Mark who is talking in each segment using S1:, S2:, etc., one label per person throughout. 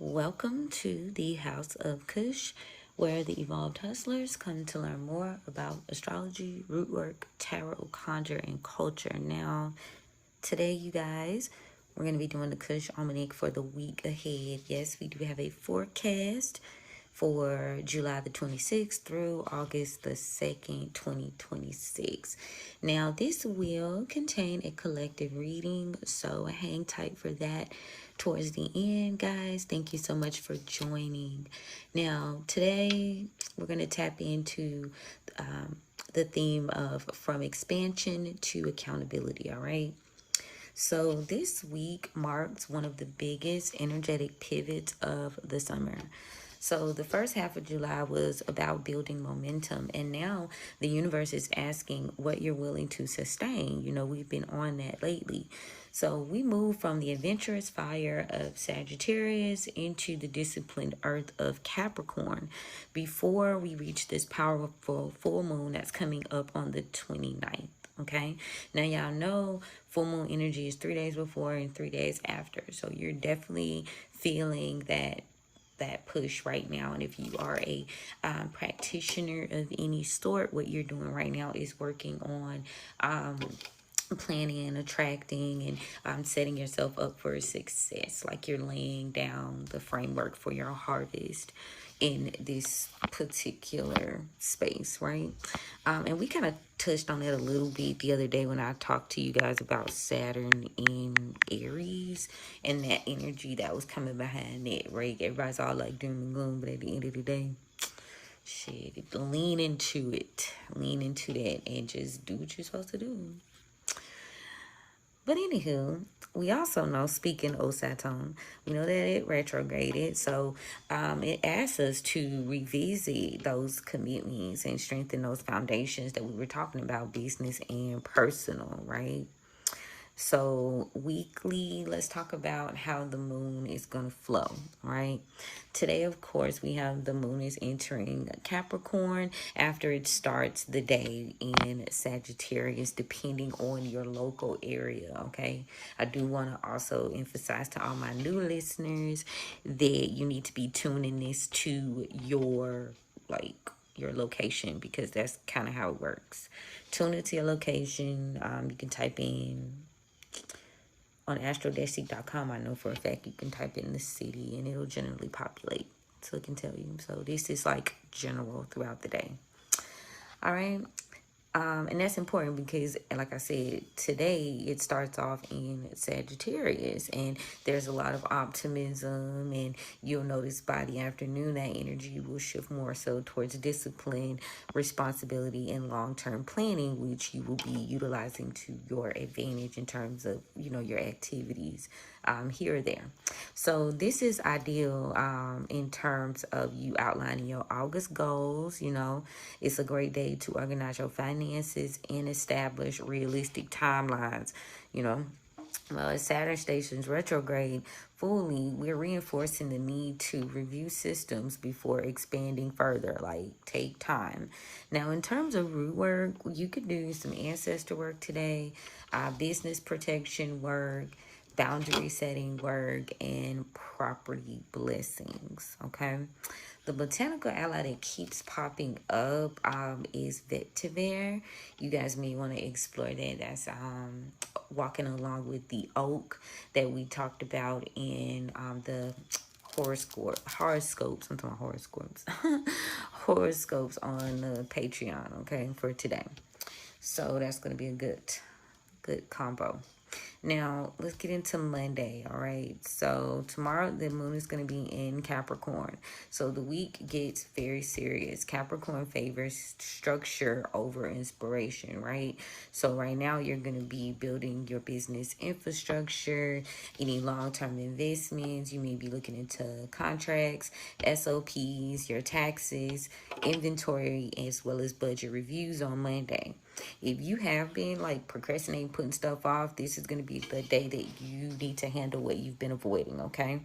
S1: Welcome to the House of Cush, where the evolved hustlers come to learn more about astrology, rootwork, tarot, conjure, and culture. Now, today, you guys, we're going to be doing the Cush Almanac for the week ahead. Yes, we do have a forecast for July the 26th through August the 2nd, 2026. Now, this will contain a collective reading, so hang tight for that towards the end, guys. Thank you so much for joining. Now, today, we're going to tap into the theme of from expansion to accountability, all right? So this week marks one of the biggest energetic pivots of the summer. So the first half of July was about building momentum, and now the universe is asking what you're willing to sustain. You know, we've been on that lately. So we move from the adventurous fire of Sagittarius into the disciplined earth of Capricorn before we reach this powerful full moon that's coming up on the 29th. Okay, now y'all know full moon energy is 3 days before and 3 days after, so you're definitely feeling that push right now. And if you are a practitioner of any sort, what you're doing right now is working on planning and attracting and setting yourself up for success. Like you're laying down the framework for your harvest in this particular space, right? And we kind of touched on that a little bit the other day when I talked to you guys about Saturn in Aries and that energy that was coming behind it, right? Everybody's all like doom and gloom, but at the end of the day, shit, lean into it. Lean into that and just do what you're supposed to do. But anywho, we also know, speaking of Saturn, we know that it retrograded. So it asks us to revisit those commitments and strengthen those foundations that we were talking about, business and personal, right? So weekly, let's talk about how the moon is going to flow, right? Today, of course, we have the moon is entering Capricorn after it starts the day in Sagittarius, depending on your local area, okay? I do want to also emphasize to all my new listeners that you need to be tuning this to your, your location, because that's kind of how it works. Tune it to your location. You can type in on astro-seek.com. I know for a fact you can type in the city and it'll generally populate, so it can tell you. So this is like general throughout the day. All right. And that's important because, like I said, today it starts off in Sagittarius and there's a lot of optimism, and you'll notice by the afternoon that energy will shift more so towards discipline, responsibility, and long-term planning, which you will be utilizing to your advantage in terms of, your activities here or there. So this is ideal in terms of you outlining your August goals. It's a great day to organize your finances and establish realistic timelines. As Saturn stations retrograde fully, we're reinforcing the need to review systems before expanding further. Like, take time. Now, in terms of root work, you could do some ancestor work today, business protection work, boundary setting work, and property blessings, okay? The botanical ally that keeps popping up is vetiver. You guys may want to explore that. That's walking along with the oak that we talked about in the horoscopes. I'm talking about horoscopes. Horoscopes on Patreon, okay, for today. So that's going to be a good combo. Now, let's get into Monday, all right? So, tomorrow, the moon is going to be in Capricorn. So, the week gets very serious. Capricorn favors structure over inspiration, right? So, right now, you're going to be building your business infrastructure, any long-term investments. You may be looking into contracts, SOPs, your taxes, inventory, as well as budget reviews on Monday. If you have been procrastinating, putting stuff off, this is going to be the day that you need to handle what you've been avoiding, okay?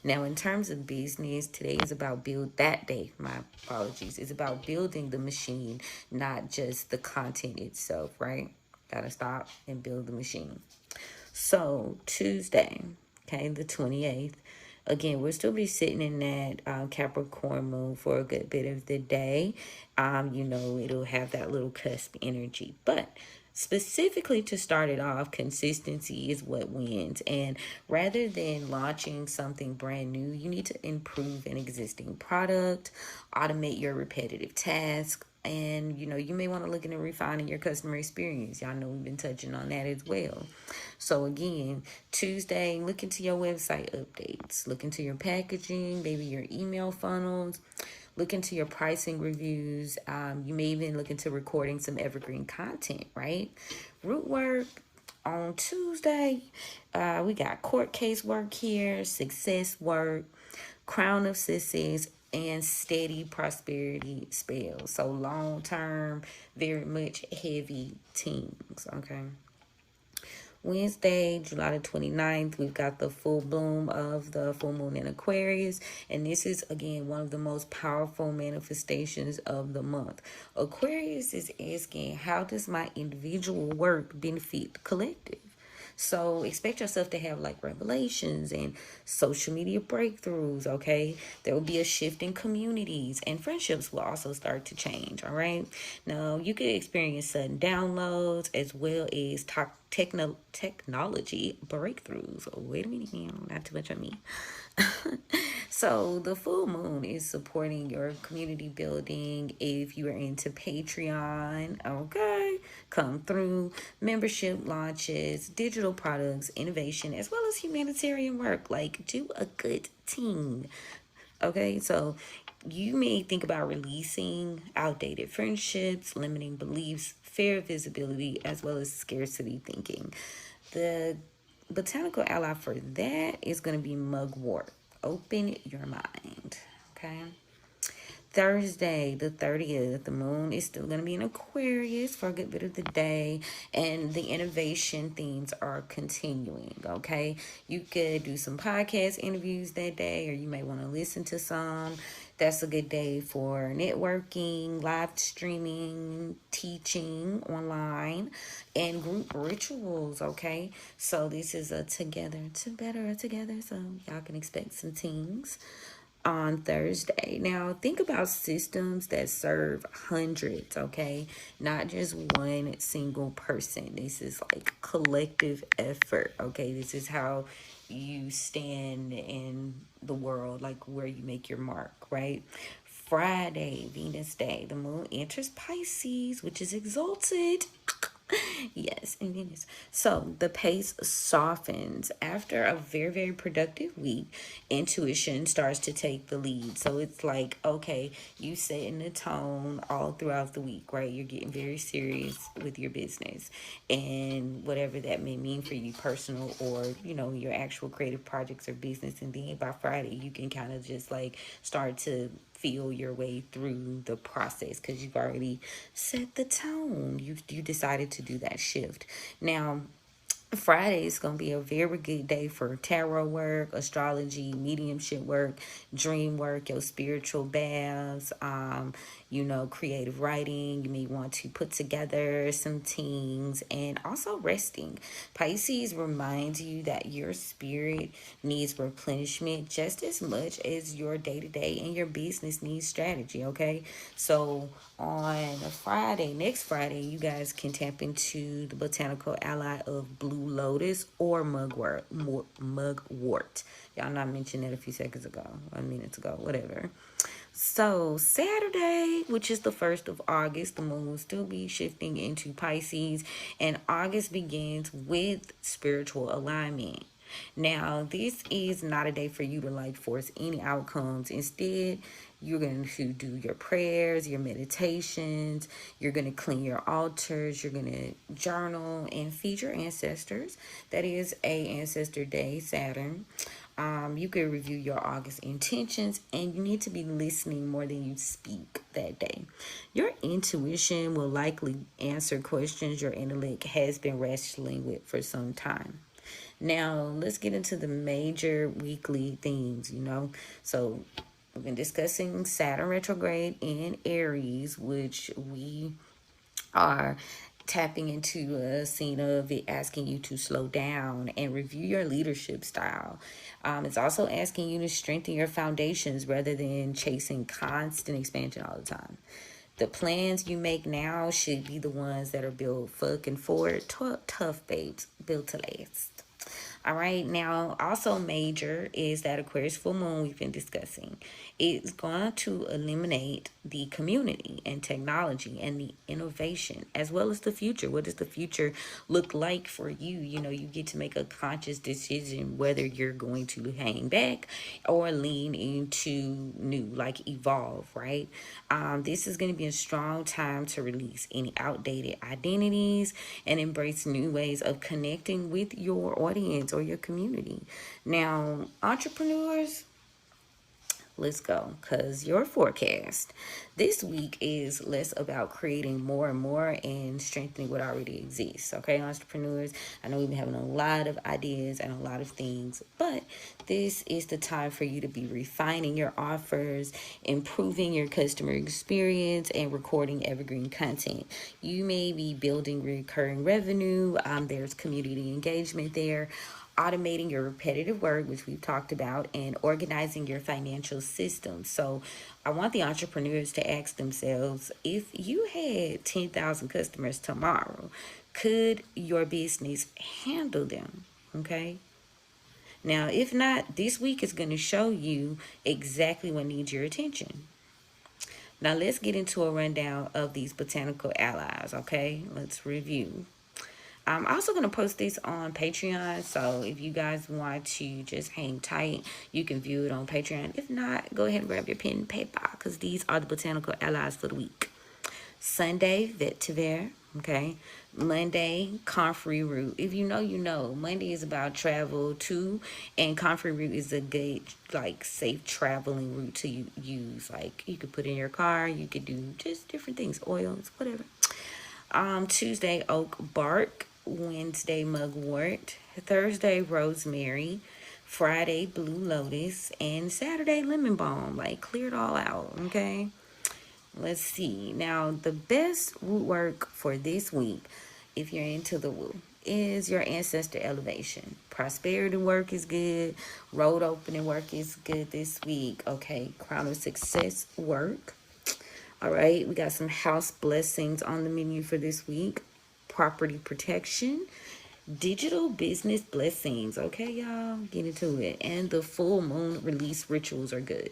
S1: Now, in terms of business, today is about is about building the machine, not just the content itself, right? Gotta stop and build the machine. So, Tuesday, okay, the 28th, Again, we'll still be sitting in that Capricorn moon for a good bit of the day. You know, it'll have that little cusp energy. But specifically to start it off, consistency is what wins. And rather than launching something brand new, you need to improve an existing product, automate your repetitive tasks, and you know, you may want to look into refining your customer experience. Y'all know we've been touching on that as well. So again, Tuesday, look into your website updates, look into your packaging, maybe your email funnels, look into your pricing reviews. You may even look into recording some evergreen content, right? Root work on Tuesday, we got court case work here, success work, crown of success, and steady prosperity spells. So long term, very much heavy teams, okay? Wednesday, July the 29th, we've got the full bloom of the full moon in Aquarius. And this is, again, one of the most powerful manifestations of the month. Aquarius is asking, how does my individual work benefit the collective? So expect yourself to have like revelations and social media breakthroughs, okay? There will be a shift in communities, and friendships will also start to change, all right? Now, you could experience sudden downloads as well as technology breakthroughs. Oh, wait a minute, not too much on me. So the full moon is supporting your community building. If you are into Patreon, okay, come through. Membership launches, digital products, innovation, as well as humanitarian work. Like, do a good team. Okay, so you may think about releasing outdated friendships, limiting beliefs, fair visibility, as well as scarcity thinking. The botanical ally for that is going to be mugwort. Open your mind, okay? Thursday, the 30th, the moon is still going to be in Aquarius for a good bit of the day, and the innovation themes are continuing, okay? You could do some podcast interviews that day, or you may want to listen to some. That's a good day for networking, live streaming, teaching online, and group rituals, okay? So this is a together to better together, so y'all can expect some things on Thursday. Now, think about systems that serve hundreds, okay? Not just one single person. This is like collective effort, okay? This is how you stand in the world, like where you make your mark, right? Friday, Venus Day, the moon enters Pisces, which is exalted. Yes, in Venus. So the pace softens after a very, very productive week. Intuition starts to take the lead. So it's like, okay, you setting the tone all throughout the week, right? You're getting very serious with your business and whatever that may mean for you, personal or, you know, your actual creative projects or business. And then by Friday, you can kind of just like start to feel your way through the process because you've already set the tone. You decided to do that shift. Now, Friday is going to be a very good day for tarot work, astrology, mediumship work, dream work, your spiritual baths, you know, creative writing. You may want to put together some things and also resting. Pisces reminds you that your spirit needs replenishment just as much as your day-to-day and your business needs strategy, okay? So on Friday, next Friday, you guys can tap into the botanical ally of blue lotus or mugwort. Y'all not mentioned that a few seconds ago, a minute ago, whatever. So Saturday, which is the 1st of August, the moon will still be shifting into Pisces, and August begins with spiritual alignment. Now, this is not a day for you to like force any outcomes. Instead, you're going to do your prayers, your meditations. You're going to clean your altars. You're going to journal and feed your ancestors. That is a ancestor day, Saturn. You can review your August intentions, and you need to be listening more than you speak that day. Your intuition will likely answer questions your intellect has been wrestling with for some time. Now, let's get into the major weekly themes, you know. So, we've been discussing Saturn retrograde in Aries, which we are tapping into a scene of it asking you to slow down and review your leadership style. It's also asking you to strengthen your foundations rather than chasing constant expansion all the time. The plans you make now should be the ones that are built fucking forward. Tough babes, built to last. All right, now also major is that Aquarius Full Moon we've been discussing. It's going to eliminate the community and technology and the innovation as well as the future. What does the future look like for you? You know, you get to make a conscious decision whether you're going to hang back or lean into new, like evolve, right? This is going to be a strong time to release any outdated identities and embrace new ways of connecting with your audience or your community. Now, entrepreneurs, let's go, because your forecast this week is less about creating more and more and strengthening what already exists. Okay, entrepreneurs, I know we've been having a lot of ideas and a lot of things, but this is the time for you to be refining your offers, improving your customer experience, and recording evergreen content. You may be building recurring revenue. There's community engagement there, automating your repetitive work, which we've talked about, and organizing your financial system. So I want the entrepreneurs to ask themselves, if you had 10,000 customers tomorrow, could your business handle them? Okay. Now, if not, this week is going to show you exactly what needs your attention. Now, let's get into a rundown of these botanical allies, okay? Let's review. I'm also going to post this on Patreon, so if you guys want to just hang tight, you can view it on Patreon. If not, go ahead and grab your pen and paper, because these are the botanical allies for the week. Sunday, vetiver, okay? Monday, comfrey root. If you know, you know. Monday is about travel too, and comfrey root is a good, like, safe traveling route to use. Like, you could put in your car, you could do just different things, oils, whatever. Tuesday, oak bark. Wednesday, mugwort. Thursday, rosemary. Friday, blue lotus. And Saturday, lemon balm. Like, clear it all out, okay? Let's see. Now, the best root work for this week, if you're into the woo, is your ancestor elevation. Prosperity work is good. Road opening work is good this week. Okay, crown of success work. All right, we got some house blessings on the menu for this week. Property protection, digital business blessings. Okay, y'all, get into it. And the full moon release rituals are good.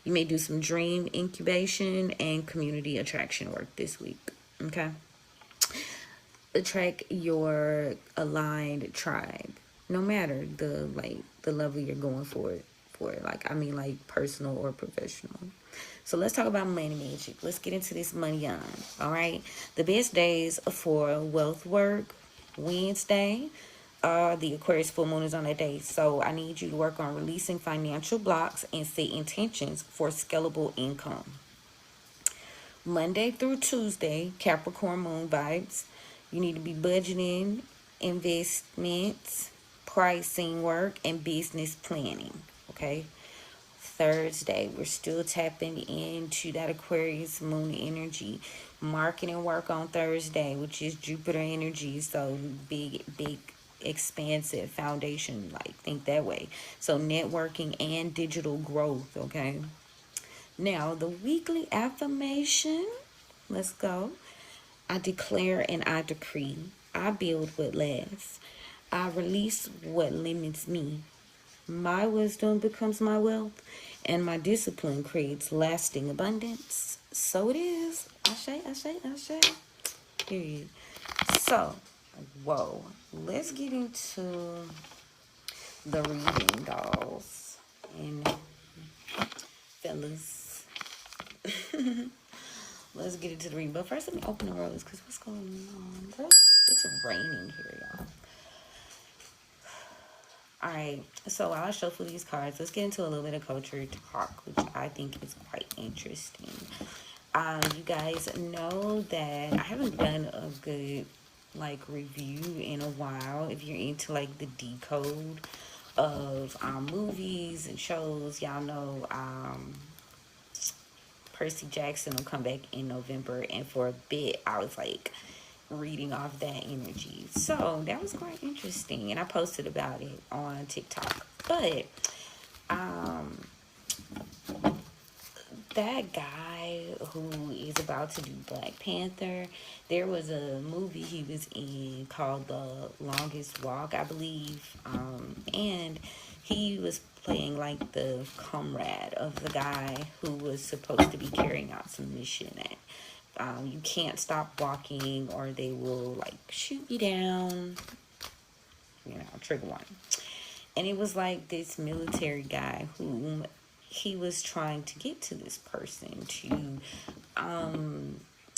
S1: You may do some dream incubation and community attraction work this week. Okay, attract your aligned tribe, no matter the level you're going for it. Like, I mean, like personal or professional. So let's talk about money magic. Let's get into this money on. All right. The best days for wealth work, Wednesday. The Aquarius full moon is on that day. So I need you to work on releasing financial blocks and set intentions for scalable income. Monday through Tuesday, Capricorn moon vibes. You need to be budgeting, investments, pricing work, and business planning. Okay. Thursday, we're still tapping into that Aquarius moon energy. Marketing work on Thursday, which is Jupiter energy. So big, expansive foundation, like, think that way. So networking and digital growth, okay? Now, the weekly affirmation. Let's go. I declare and I decree. I build what lasts. I release what limits me. My wisdom becomes my wealth, and my discipline creates lasting abundance. So it is. Ashe. Period. So, whoa. Let's get into the reading, dolls and fellas. Let's get into the reading. But first, let me open the rose, because what's going on? Girl, it's raining here, y'all. Alright, so I'll shuffle these cards. Let's get into a little bit of culture talk, which I think is quite interesting. You guys know that I haven't done a good, like, review in a while. If you're into, like, the decode of movies and shows, y'all know Percy Jackson will come back in November. And for a bit, I was like, reading off that energy. So that was quite interesting, and I posted about it on TikTok. But that guy who is about to do Black Panther, there was a movie he was in called The Longest Walk, I believe, and he was playing like the comrade of the guy who was supposed to be carrying out some mission that you can't stop walking or they will like shoot you down, trigger warning. And it was like this military guy whom he was trying to get to this person to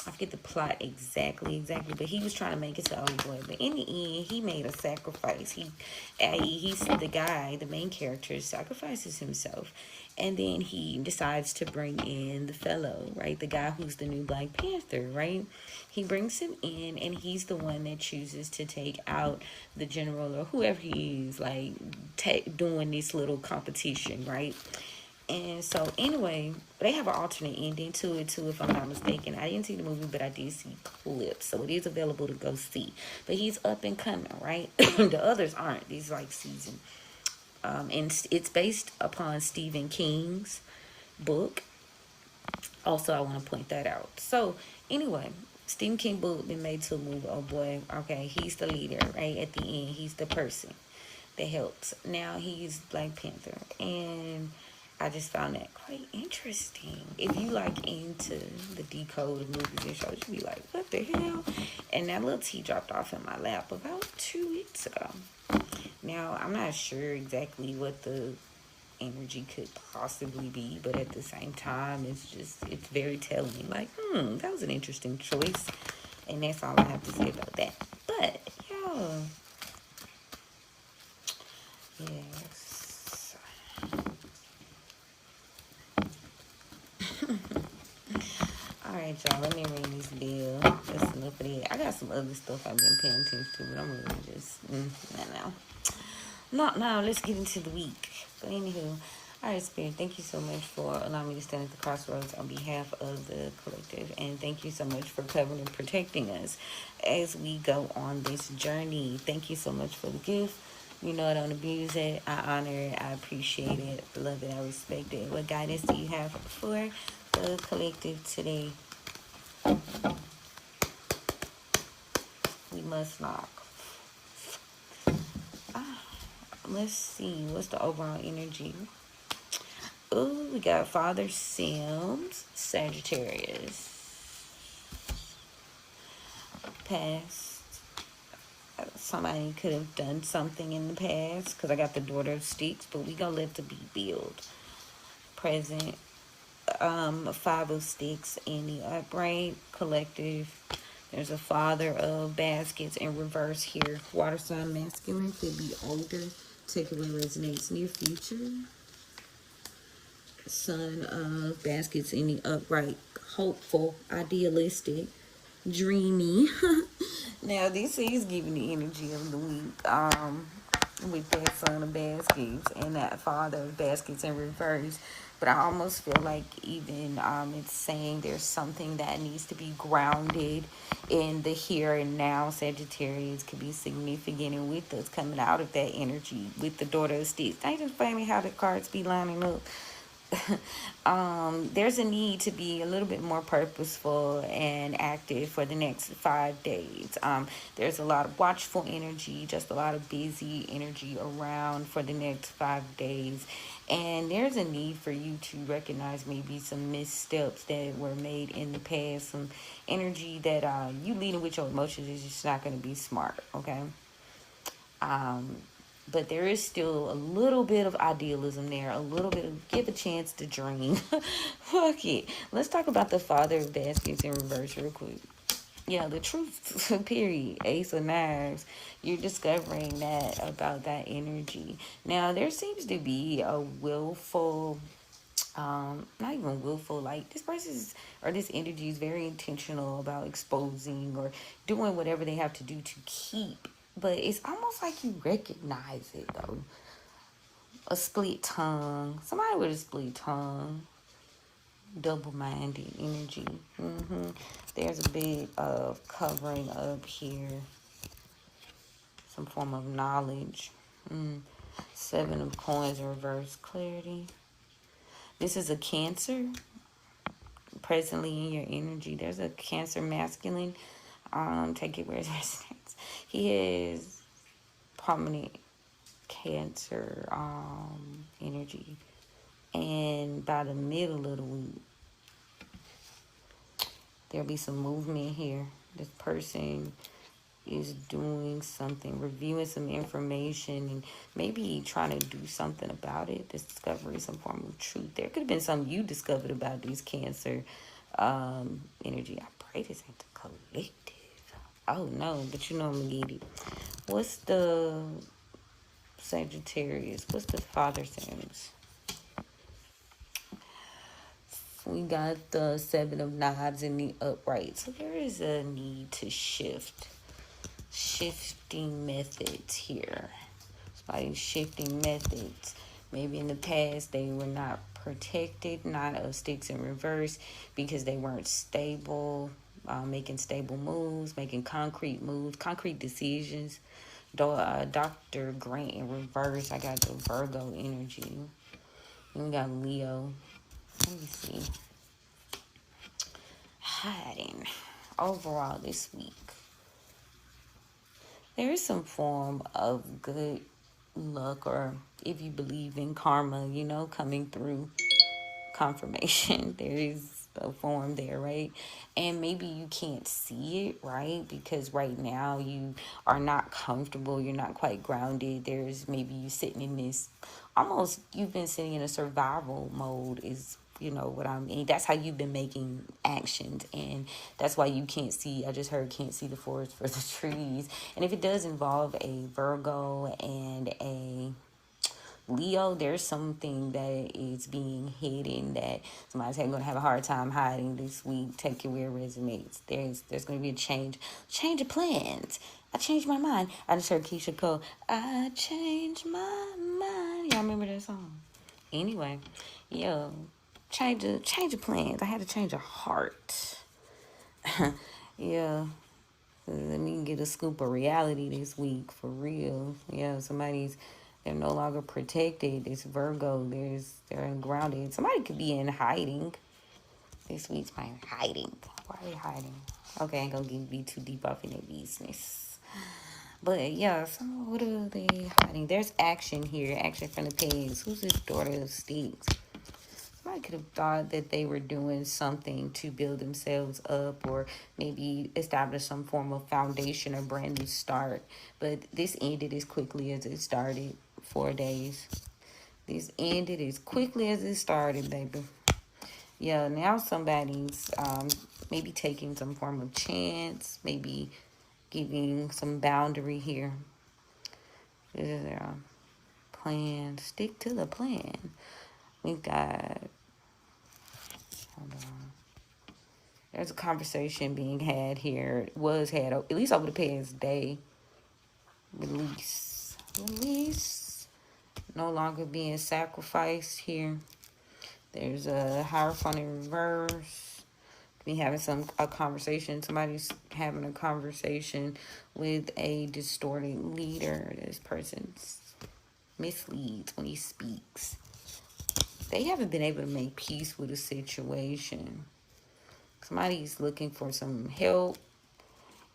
S1: I forget the plot exactly, but he was trying to make it to old boy. But in the end, he made a sacrifice. He's the guy, the main character, sacrifices himself, and then he decides to bring in the fellow, right? The guy who's the new Black Panther, right? He brings him in, and he's the one that chooses to take out the general or whoever he is, like doing this little competition, right? And so anyway, they have an alternate ending to it too, if I'm not mistaken. I didn't see the movie, but I did see clips. So it is available to go see. But he's up and coming, right? The others aren't. These like season. And it's based upon Stephen King's book. Also, I want to point that out. So anyway, Stephen King book been made to a movie. Oh boy, okay, he's the leader, right? At the end, he's the person that helps. Now he's Black Panther. And I just found that quite interesting. If you like into the decode of movies and shows, you be like, what the hell? And that little tea dropped off in my lap about 2 weeks ago. Now, I'm not sure exactly what the energy could possibly be, but at the same time, it's very telling. Like, that was an interesting choice. And that's all I have to say about that. But, yeah. Yes. Alright, y'all, let me ring this bell. That's enough of that. I got some other stuff I've been paying attention to, but I'm really just, not now. Not now, let's get into the week. But anywho, alright, Spirit, thank you so much for allowing me to stand at the crossroads on behalf of the collective. And thank you so much for covering and protecting us as we go on this journey. Thank you so much for the gift. You know I don't abuse it. I honor it. I appreciate it. I love it. I respect it. What guidance do you have for the collective today? We must knock. Let's see. What's the overall energy? Oh, we got Father Sims, Sagittarius. Past. Somebody could have done something in the past because I got the Daughter of Sticks, but we gonna let the be build. Present. Five of Sticks in the upright. Collective. There's a Father of Baskets in reverse here. Water sign masculine, could be older. Take away resonates near future. Son of Baskets in the upright. Hopeful, idealistic, dreamy. Now this is giving the energy of the week. With that Son of Baskets and that Father of Baskets in reverse. But I almost feel like even it's saying there's something that needs to be grounded in the here and now. Sagittarius could be significant, and with us coming out of that energy with the Daughter of Sticks. Ain't just funny how the cards be lining up. There's a need to be a little bit more purposeful and active for the next 5 days. There's a lot of watchful energy, just a lot of busy energy around for the next 5 days. And there's a need for you to recognize maybe some missteps that were made in the past, some energy that you leading with your emotions is just not going to be smart, okay? But there is still a little bit of idealism there, a little bit of give a chance to dream. Fuck it. Let's talk about the Father of Baskets in reverse real quick. Yeah, the truth, period. Ace of Knives. You're discovering that about that energy. Now, there seems to be a willful, not even willful, like this person's or this energy is very intentional about exposing or doing whatever they have to do to keep. But it's almost like you recognize it, though. A split tongue. Somebody with a split tongue. double-minded energy. There's a bit of covering up here, some form of knowledge. Seven of Coins, reverse clarity. This is a Cancer presently in your energy. There's a Cancer masculine. Take it where it resonates. He is prominent Cancer energy, and by the middle of the week there'll be some movement here. This person is doing something, reviewing some information, and maybe trying to do something about it. Discovering some form of truth. There could have been something you discovered about this Cancer energy. I pray this ain't the collective. Oh no, but you know I'm gonna get it. What's the Sagittarius? What's the father signs? We got the Seven of Knives in the upright. So there is a need to shifting methods here. Somebody's shifting methods. Maybe in the past they were not protected, not of sticks in reverse, because they weren't stable, making stable moves, making concrete moves, concrete decisions. Dr. Grant in reverse. I got the Virgo energy. And we got Leo. Let me see. Hiding. Overall this week, there is some form of good luck, or if you believe in karma, you know, coming through confirmation. There is a form there, right? And maybe you can't see it, right? Because right now you are not comfortable, you're not quite grounded. There's maybe you sitting in this, almost you've been sitting in a survival mode, is you know what I mean. That's how you've been making actions, and that's why you can't see. I just heard can't see the forest for the trees. And if it does involve a Virgo and a Leo, there's something that is being hidden that somebody's going to have a hard time hiding this week. Take it where it resonates. There's going to be a change of plans. I changed my mind. I just heard Keisha Cole. I changed my mind. Y'all remember that song? Anyway, yo, change of plans. I had to change of heart. Yeah. Let me get a scoop of reality this week, for real. Yeah, they're no longer protected. It's Virgo. They're grounded. Somebody could be in hiding. This week's my hiding. Why are they hiding? Okay, I ain't gonna be too deep off in their business. But yeah, so what are they hiding? There's action here. Action from the past. Who's this daughter of sticks? Somebody could have thought that they were doing something to build themselves up, or maybe establish some form of foundation or brand new start. But this ended as quickly as it started. 4 days. This ended as quickly as it started, baby. Yeah, now somebody's maybe taking some form of chance, maybe giving some boundary here. This is their plan. Stick to the plan. We got, hold on. There's a conversation being had here. It was had, at least over the past day. Release. No longer being sacrificed here. There's a Hierophant in reverse. Be having a conversation. Somebody's having a conversation with a distorted leader. This person misleads when he speaks. They haven't been able to make peace with a situation. Somebody's looking for some help.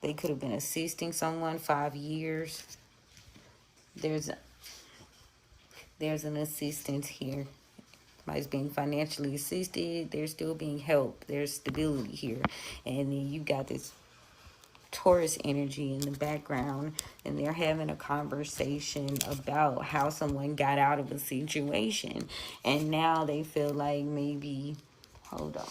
S1: They could have been assisting someone 5 years. There's an assistance here. Somebody's being financially assisted. They're still being helped. There's stability here. And then you got this Taurus energy in the background, and they're having a conversation about how someone got out of a situation. And now they feel like maybe, hold on.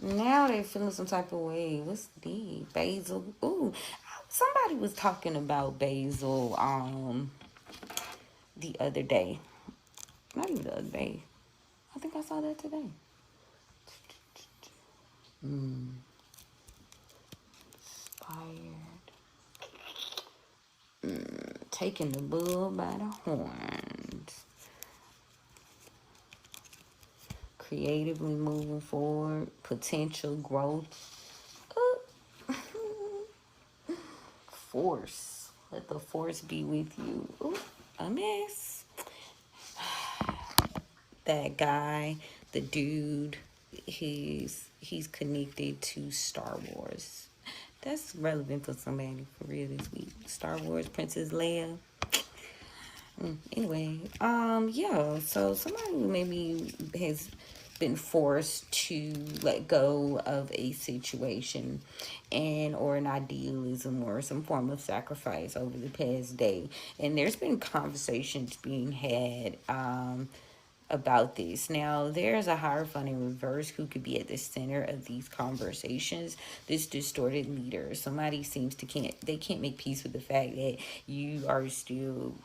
S1: Now they're feeling some type of way. What's the basil? Ooh, somebody was talking about basil the other day. Not even the other day. I think I saw that today. Inspired. taking the bull by the horns. Creatively moving forward. Potential growth. Force. Let the force be with you. Ooh, a mess. That guy, the dude, he's connected to Star Wars. That's relevant for somebody for real this week. Star Wars, Princess Leia. Anyway, yeah, so somebody who maybe has been forced to let go of a situation and or an idealism or some form of sacrifice over the past day. And there's been conversations being had about this. Now, there's a Hierophant in reverse who could be at the center of these conversations. This distorted leader. Somebody seems to can't make peace with the fact that you are still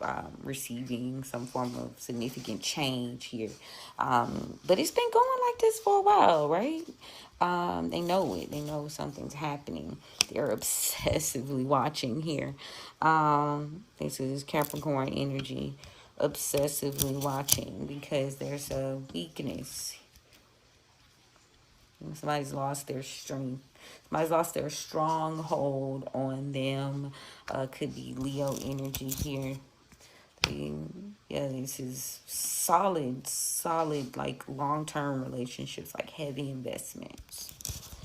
S1: receiving some form of significant change here. But it's been going like this for a while, right? They know it. They know something's happening. They're obsessively watching here. This is Capricorn energy. Obsessively watching because there's a weakness. Somebody's lost their strength. Somebody's lost their stronghold on them. Could be Leo energy here. Yeah, this is solid, like long-term relationships, like heavy investments.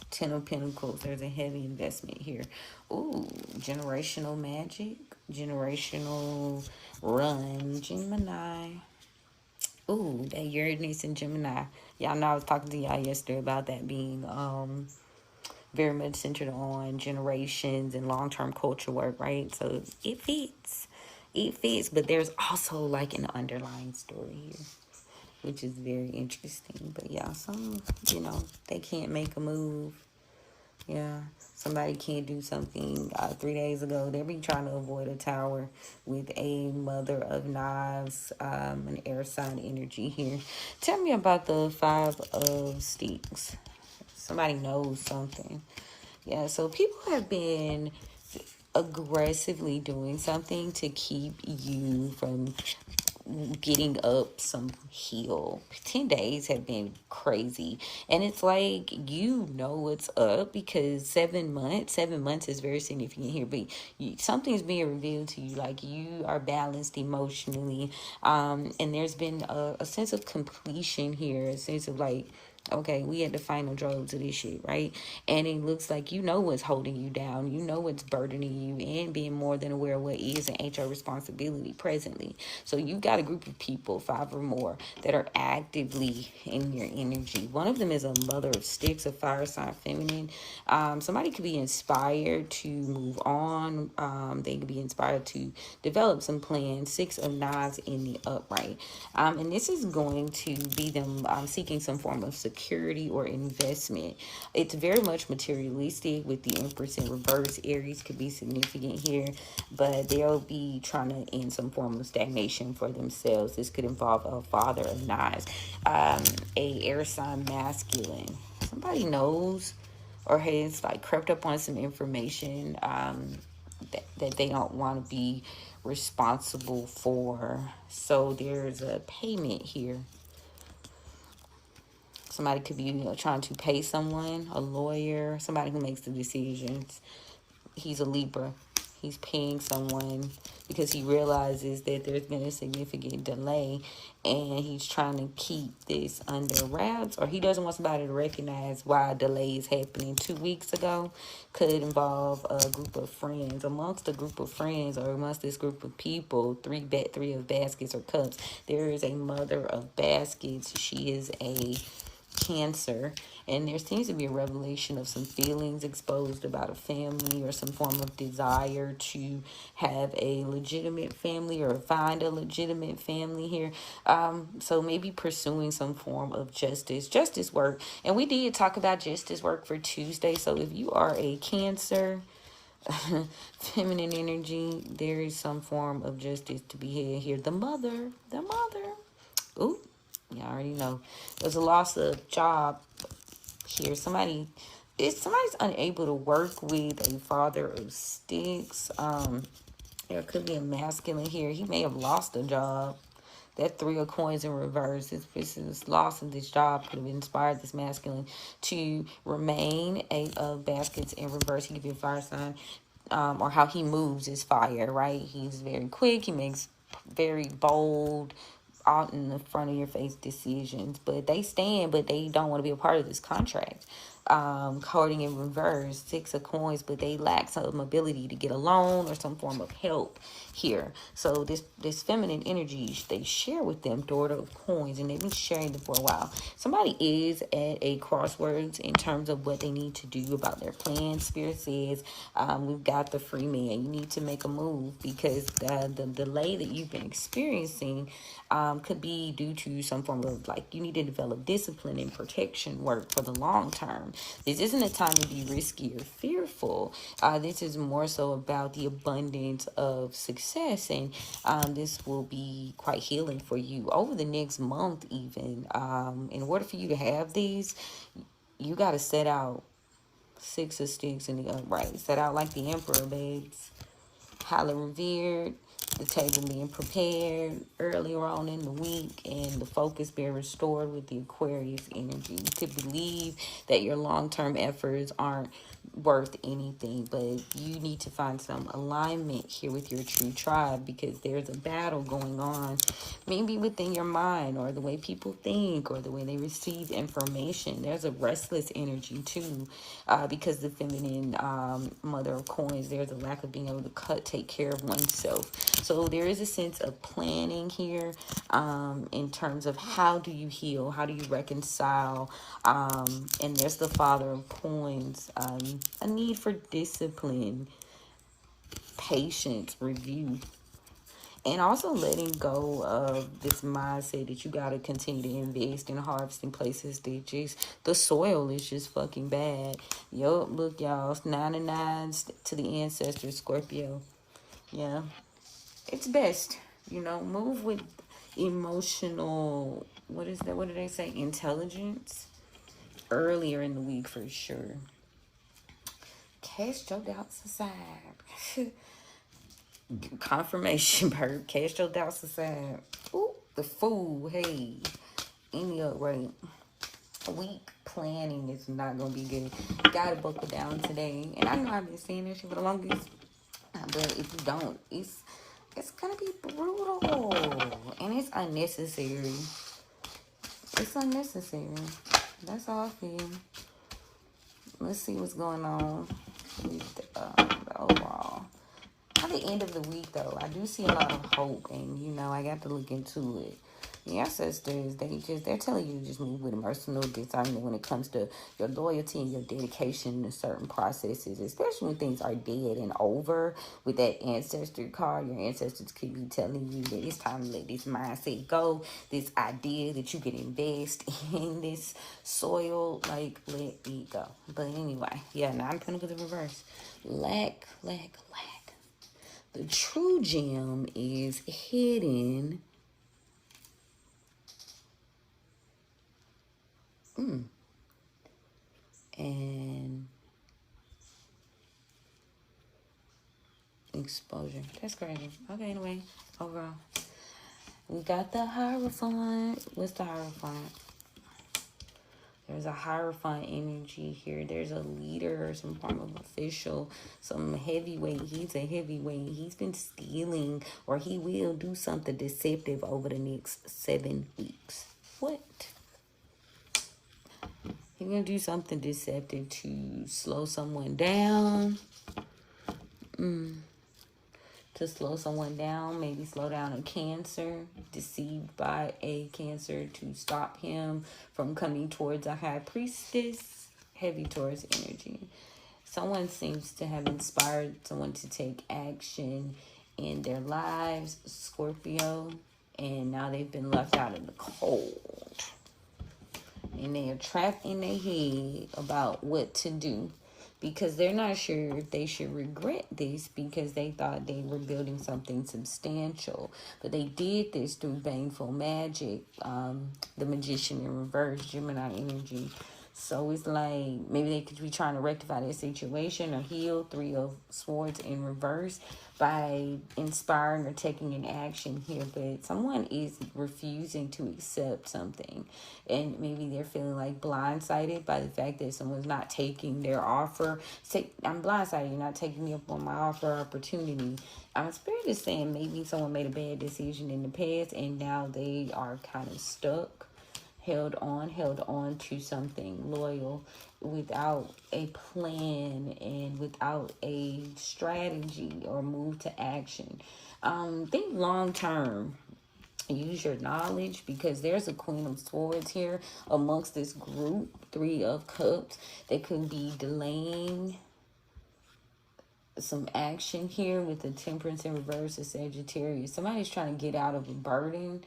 S1: Ten of Pentacles, there's a heavy investment here. Ooh, generational magic, generational run, Gemini. Ooh, that Uranus and Gemini. Y'all know I was talking to y'all yesterday about that being very much centered on generations and long-term culture work, right? So it fits. It fits, but there's also like an underlying story here, which is very interesting. But yeah, some, they can't make a move. Yeah, somebody can't do something. 3 days ago, they be trying to avoid a tower with a Mother of Knives, an air sign energy here. Tell me about the Five of Sticks. Somebody knows something. Yeah, so people have been aggressively doing something to keep you from getting up some hill. 10 days have been crazy, and it's like what's up because 7 months is very significant here, but something's being revealed to you, like you are balanced emotionally, and there's been a sense of completion here, a sense of like, okay, we at the final drove to this shit, right? And it looks like what's holding you down. What's burdening you and being more than aware of what is and ain't your responsibility presently. So you got a group of people, 5 or more, that are actively in your energy. One of them is a Mother of Sticks, a fire sign feminine. Somebody could be inspired to move on. They could be inspired to develop some plans. 6 of Knives in the upright. And this is going to be them seeking some form of security or investment. It's very much materialistic with the Empress in reverse. Aries could be significant here, but they'll be trying to end some form of stagnation for themselves. This could involve a Father of Knives, a air sign masculine. Somebody knows or has like crept up on some information that they don't want to be responsible for. So there's a payment here. Somebody could be trying to pay someone, a lawyer, somebody who makes the decisions. He's a Libra. He's paying someone because he realizes that there's been a significant delay and he's trying to keep this under wraps, or he doesn't want somebody to recognize why a delay is happening. 2 weeks ago could involve a group of friends. Amongst a group of friends or amongst this group of people, three of baskets or cups, there is a Mother of Baskets. She is a Cancer, and there seems to be a revelation of some feelings exposed about a family or some form of desire to have a legitimate family or find a legitimate family here. So maybe pursuing some form of justice work. And we did talk about justice work for Tuesday. So if you are a Cancer, feminine energy, there is some form of justice to be had here. The mother. Ooh. You already know. There's a loss of job here. Somebody's unable to work with a Father of Sticks. There could be a masculine here. He may have lost a job. That 3 of coins in reverse. This person's loss of this job could have inspired this masculine to remain. 8 of baskets in reverse. He could be a fire sign. Or how he moves is fire, right? He's very quick. He makes very bold, out in the front of your face decisions. But they stand, but they don't want to be a part of this contract. Courting in reverse, 6 of coins, but they lack some ability to get a loan or some form of help here. So this feminine energy they share with them, daughter of coins, and they've been sharing them for a while. Somebody is at a crossroads in terms of what they need to do about their plan. Spirit says, we've got the free man. You need to make a move, because the delay that you've been experiencing could be due to some form of, like, you need to develop discipline and protection work for the long term. This isn't a time to be risky or fearful. This is more so about the abundance of success, and this will be quite healing for you over the next month even. In order for you to have these, you got to set out 6 of sticks in the upright. Set out like the emperor, babes. Highly revered, the table being prepared earlier on in the week, and the focus being restored with the Aquarius energy. You could believe that your long-term efforts aren't worth anything, but you need to find some alignment here with your true tribe, because there's a battle going on, maybe within your mind, or the way people think, or the way they receive information. There's a restless energy too, because the feminine mother of coins, there's a lack of being able to take care of oneself. So there is a sense of planning here, in terms of how do you heal, how do you reconcile, and there's the father of coins, a need for discipline, patience, review, and also letting go of this mindset that you got to continue to invest in harvesting places that just, the soil is just fucking bad. Yo, look, y'all, 9 and 9s to the ancestors, Scorpio. Yeah, it's best, move with emotional, what is that? What do they say? Intelligence earlier in the week for sure. Cast your doubts aside. Confirmation, Perp. Cast your doubts aside. Ooh, the Fool. Hey, any upgrade. Week planning is not gonna be good. Gotta buckle down today. And I know I've been saying that shit for the longest, but if you don't, it's gonna be brutal, and it's unnecessary. It's unnecessary. That's all I feel. Let's see what's going on with the overall. At the end of the week, though, I do see a lot of hope, and I got to look into it. The ancestors, they're telling you to just move with emotional discernment when it comes to your loyalty and your dedication to certain processes, especially when things are dead and over. With that ancestor card, your ancestors could be telling you that it's time to let this mindset go, this idea that you can invest in this soil, like, let it go. But anyway, yeah, 9 of Pentacles in reverse. Lack. The true gem is hidden. And exposure. That's crazy. Okay, anyway, overall, we got the Hierophant. What's the Hierophant? There's a Hierophant energy here. There's a leader, some form of official, some heavyweight. He's a heavyweight. He's been stealing, or he will do something deceptive over the next 7 weeks. What? He's going to do something deceptive to slow someone down. To slow someone down, maybe slow down a Cancer, deceived by a Cancer to stop him from coming towards a High Priestess, heavy Taurus energy. Someone seems to have inspired someone to take action in their lives, Scorpio, and now they've been left out in the cold. And they are trapped in their head about what to do, because they're not sure if they should regret this, because they thought they were building something substantial. But they did this through baneful magic, the Magician in reverse, Gemini energy. So it's like maybe they could be trying to rectify their situation or heal. 3 of Swords in reverse by inspiring or taking an action here. But someone is refusing to accept something. And maybe they're feeling like blindsided by the fact that someone's not taking their offer. Say, I'm blindsided. You're not taking me up on my offer or opportunity. Spirit is saying maybe someone made a bad decision in the past and now they are kind of stuck. Held on to something loyal without a plan and without a strategy or move to action. Think long term. Use your knowledge, because there's a Queen of Swords here amongst this group. 3 of Cups. They could be delaying some action here with the Temperance in reverse of Sagittarius. Somebody's trying to get out of a burden.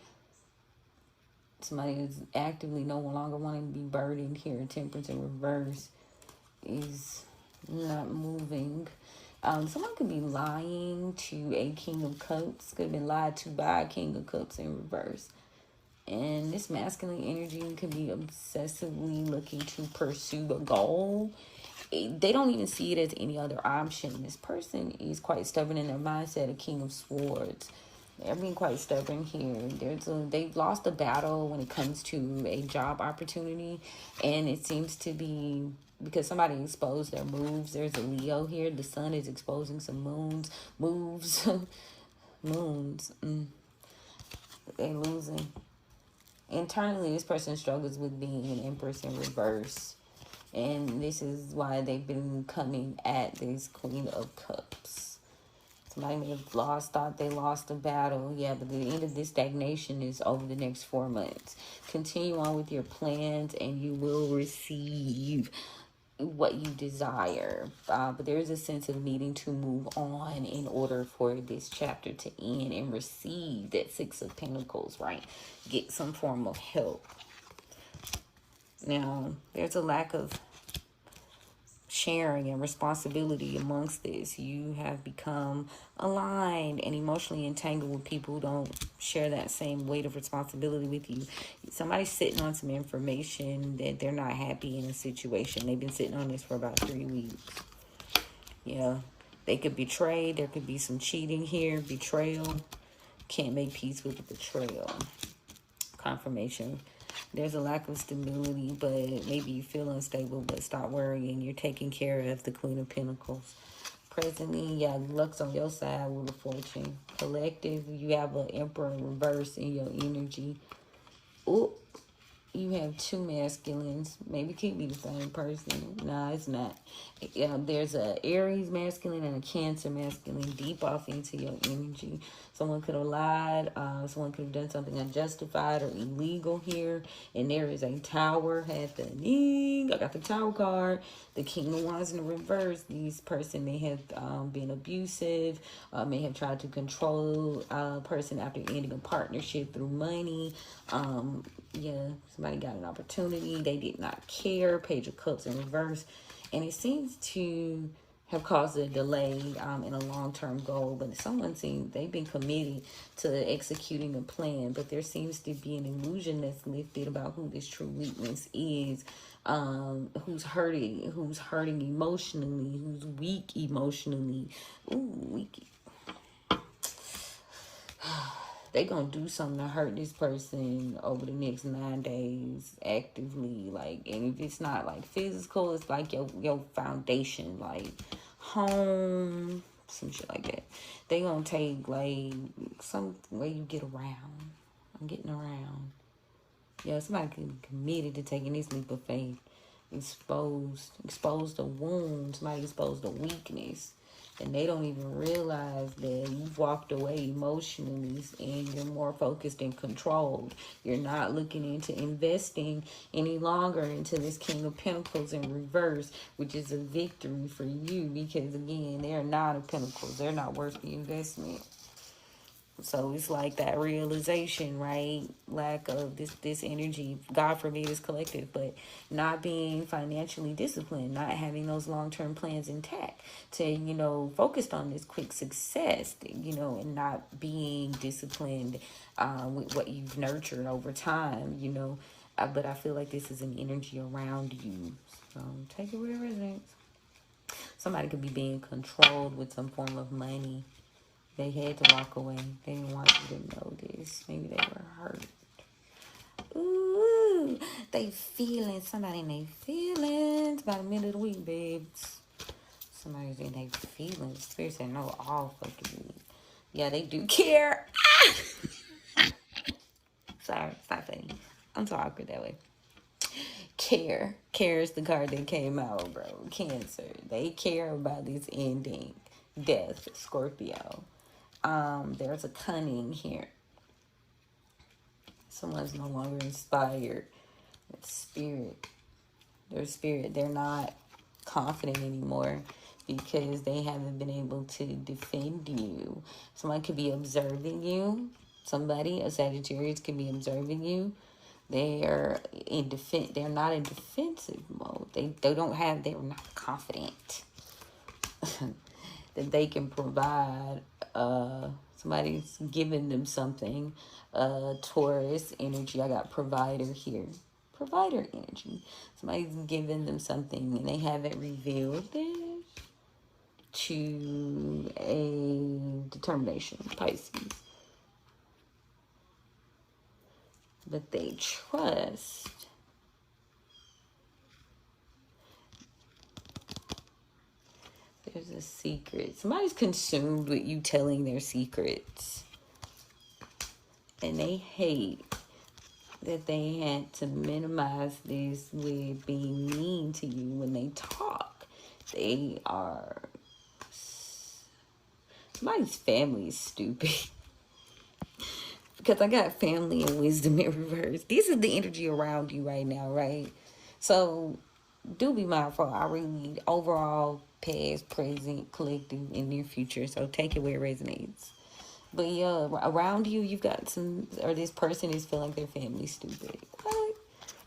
S1: Somebody is actively no longer wanting to be burdened here. Temperance in reverse is not moving. Someone could be lying to a King of Cups. Could have been lied to by a King of Cups in reverse. And this masculine energy could be obsessively looking to pursue a goal. They don't even see it as any other option. This person is quite stubborn in their mindset, a King of Swords. They're being quite stubborn here. They've lost a battle when it comes to a job opportunity. And it seems to be because somebody exposed their moves. There's a Leo here. The sun is exposing some moves. Moons. They're losing. Internally, this person struggles with being an Empress in reverse. And this is why they've been coming at this Queen of Cups. Somebody may have thought they lost a battle. Yeah, but the end of this stagnation is over the next 4 months. Continue on with your plans and you will receive what you desire. But there is a sense of needing to move on in order for this chapter to end and receive that 6 of Pentacles, right? Get some form of help. Now, there's a lack of sharing and responsibility amongst this. You have become aligned and emotionally entangled with people who don't share that same weight of responsibility with you. Somebody's sitting on some information that they're not happy in a situation. They've been sitting on this for about 3 weeks. Yeah, they could betray. There could be some cheating here. Betrayal. Can't make peace with the betrayal. Confirmation. There's a lack of stability, but maybe you feel unstable, but stop worrying. You're taking care of the Queen of Pentacles. Presently, yeah, luck's on your side with a fortune. Collective, you have an Emperor in reverse in your energy. Oh, you have 2 masculines. Maybe it could be the same person. No, it's not. There's a Aries masculine and a Cancer masculine deep off into your energy. Someone could have lied. Someone could have done something unjustified or illegal here. And there is a Tower. I got the Tower card. The King of Wands in the reverse. This person may have been abusive. May have tried to control a person after ending a partnership through money. Yeah, somebody got an opportunity. They did not care. Page of Cups in reverse. And it seems to have caused a delay in a long-term goal. But someone seems they've been committed to executing a plan. But there seems to be an illusion that's lifted about who this true weakness is. Who's hurting emotionally, who's weak emotionally. Ooh, weak. They gonna do something to hurt this person over the next 9 days actively. Like, and if it's not like physical, it's like your foundation, like home, some shit like that. They gonna take like some way you get around. I'm getting around. Yeah, somebody could be committed to taking this leap of faith. Exposed a wound. Somebody exposed a weakness. And they don't even realize that you've walked away emotionally and you're more focused and controlled. You're not looking into investing any longer into this King of Pentacles in reverse, which is a victory for you because, again, they're 9 of Pentacles. They're not worth the investment. So it's like that realization, right? Lack of this energy, God forbid, is collective, but not being financially disciplined, not having those long-term plans intact to, focused on this quick success, and not being disciplined with what you've nurtured over time, but I feel like this is an energy around you. So take it where it resonates. Somebody could be being controlled with some form of money. They had to walk away. They didn't want you to know this. Maybe they were hurt. Ooh, they feeling. Somebody in their feelings. By the middle of the week, babes. Somebody's in their feelings. Spirit said no all fucking week. Yeah, they do care. Sorry, it's not funny. I'm so awkward that way. Care. Care is the card that came out, bro. Cancer. They care about this ending. Death. Scorpio. There's a cunning here. Someone's no longer inspired. It's spirit. Their spirit. They're not confident anymore because they haven't been able to defend you. Someone could be observing you. Somebody, a Sagittarius, could be observing you. They're in defense. They're not in defensive mode. They're not confident that they can provide. Somebody's giving them something. Taurus energy. I got provider here. Provider energy. Somebody's giving them something and they haven't revealed this to a determination. Pisces. But they trust. There's a secret. Somebody's consumed with you telling their secrets. And they hate that they had to minimize this with being mean to you when they talk. They are... Somebody's family is stupid. Because I got family and wisdom in reverse. This is the energy around you right now, right? So, do be mindful. I read overall, past, present, collective, and near future. So, take it where it resonates. But yeah, around you, you've got this person is feeling like their family's stupid. What?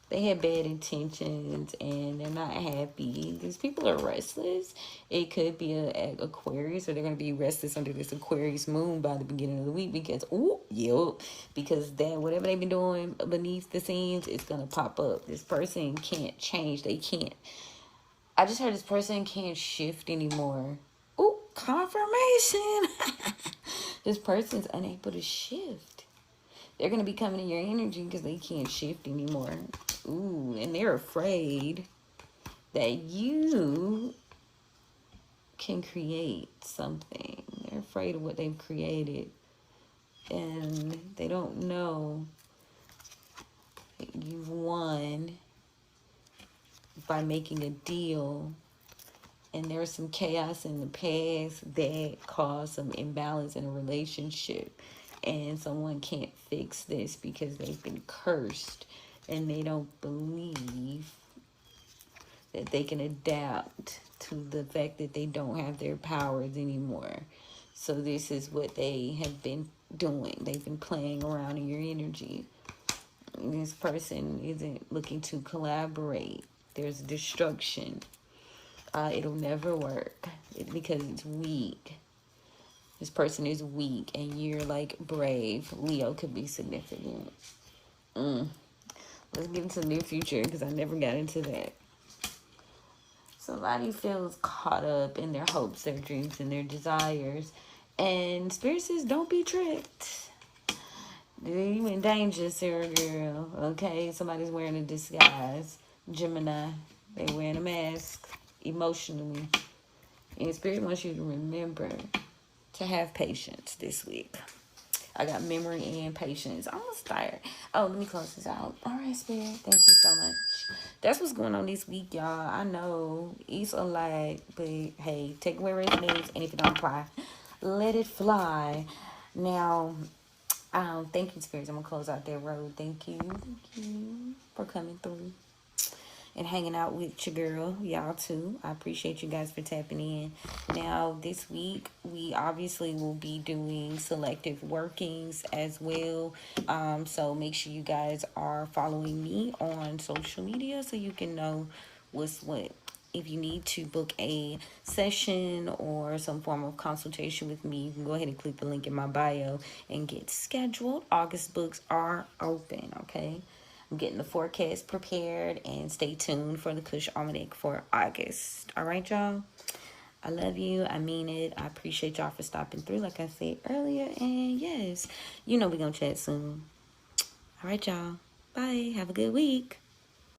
S1: They had bad intentions and they're not happy. These people are restless. It could be an Aquarius, or they're going to be restless under this Aquarius moon by the beginning of the week because, because that whatever they've been doing beneath the scenes, it's going to pop up. This person can't change. They can't. I just heard this person can't shift anymore. Ooh, confirmation. This person's unable to shift. They're going to be coming in your energy because they can't shift anymore. Ooh, and they're afraid that you can create something. They're afraid of what they've created. And they don't know that you've won by making a deal. And there's some chaos in the past that caused some imbalance in a relationship. And someone can't fix this because they've been cursed. And they don't believe that they can adapt to the fact that they don't have their powers anymore. So this is what they have been doing. They've been playing around in your energy. This person isn't looking to collaborate. There's destruction. It'll never work because it's weak. This person is weak and you're like brave. Leo could be significant. Let's get into the near future because I never got into that. Somebody feels caught up in their hopes, their dreams, and their desires. And Spirit says, don't be tricked. You in danger, Sarah girl. Okay, somebody's wearing a disguise. Gemini, they wearing a mask emotionally. And Spirit wants you to remember to have patience this week. I got memory and patience. I'm almost tired. Oh, let me close this out. All right, Spirit. Thank you so much. That's what's going on this week, y'all. I know it's a lot, but hey, take away where it resonates, and if it don't apply, let it fly. Now, thank you, Spirits. I'm going to close out that road. Thank you for coming through and hanging out with your girl, y'all too. I appreciate you guys for tapping in. Now, this week, we obviously will be doing selective workings as well. So make sure you guys are following me on social media so you can know what's what. If you need to book a session or some form of consultation with me, you can go ahead and click the link in my bio and get scheduled. August books are open, okay? I'm getting the forecast prepared, and stay tuned for the Cush Almanac for August. All right, y'all? I love you. I mean it. I appreciate y'all for stopping through, like I said earlier. And yes, you know we're going to chat soon. All right, y'all. Bye. Have a good week.